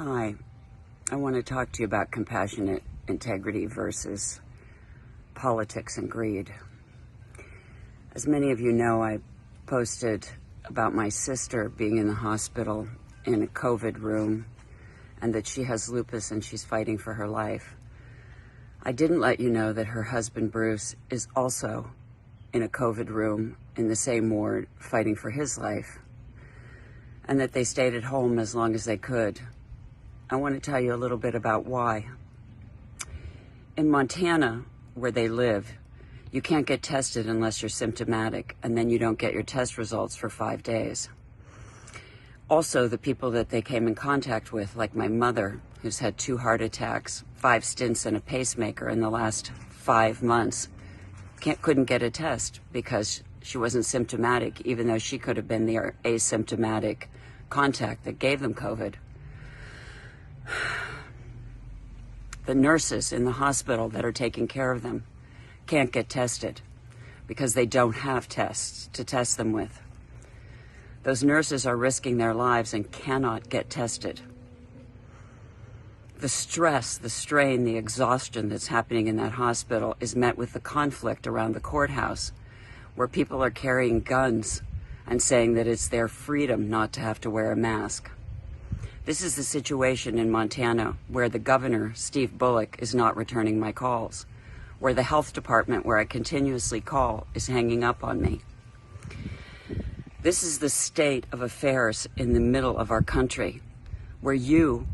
Hi, I want to talk to you about compassionate integrity versus politics and greed. As many of you know, I posted about my sister being in the hospital in a COVID room and that she has lupus and she's fighting for her life. I didn't let you know that her husband, Bruce, is also in a COVID room in the same ward fighting for his life, and that they stayed at home as long as they could. I want to tell you a little bit about why. In Montana, where they live, you can't get tested unless you're symptomatic, and then you don't get your test results for 5 days. Also, the people that they came in contact with, like my mother, who's had 2 heart attacks, 5 stints and a pacemaker in the last 5 months, couldn't get a test because she wasn't symptomatic, even though she could have been the asymptomatic contact that gave them COVID. The nurses in the hospital that are taking care of them can't get tested because they don't have tests to test them with. Those nurses are risking their lives and cannot get tested. The stress, the strain, the exhaustion that's happening in that hospital is met with the conflict around the courthouse, where people are carrying guns and saying that it's their freedom not to have to wear a mask. This is the situation in Montana where the governor, Steve Bullock, is not returning my calls, where the health department, where I continuously call, is hanging up on me. This is the state of affairs in the middle of our country, where you,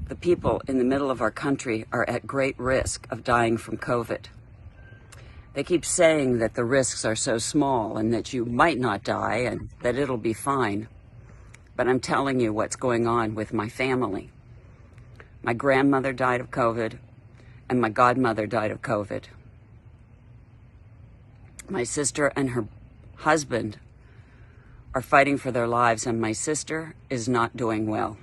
the people in the middle of our country, are at great risk of dying from COVID. They keep saying that the risks are so small and that you might not die and that it'll be fine. But I'm telling you what's going on with my family. My grandmother died of COVID and my godmother died of COVID. My sister and her husband are fighting for their lives, and my sister is not doing well.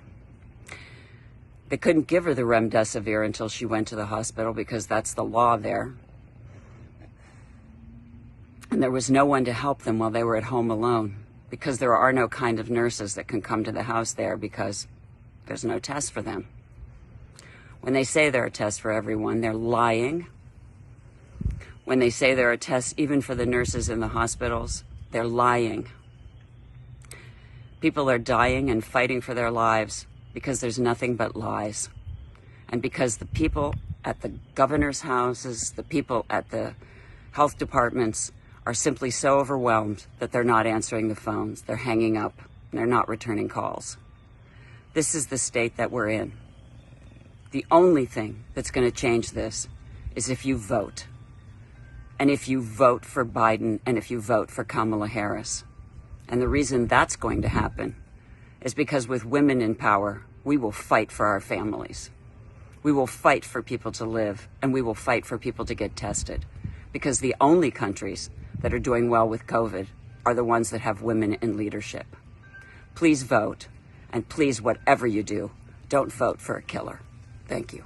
They couldn't give her the remdesivir until she went to the hospital because that's the law there. And there was no one to help them while they were at home alone because there are no kind of nurses that can come to the house there because there's no test for them. When they say there are tests for everyone, they're lying. When they say there are tests even for the nurses in the hospitals, they're lying. People are dying and fighting for their lives because there's nothing but lies. And because the people at the governor's houses, the people at the health departments are simply so overwhelmed that they're not answering the phones, they're hanging up, and they're not returning calls. This is the state that we're in. The only thing that's going to change this is if you vote. And if you vote for Biden and if you vote for Kamala Harris. And the reason that's going to happen is because with women in power, we will fight for our families. We will fight for people to live, and we will fight for people to get tested. Because the only countries that are doing well with COVID are the ones that have women in leadership. Please vote, and please, whatever you do, don't vote for a killer. Thank you.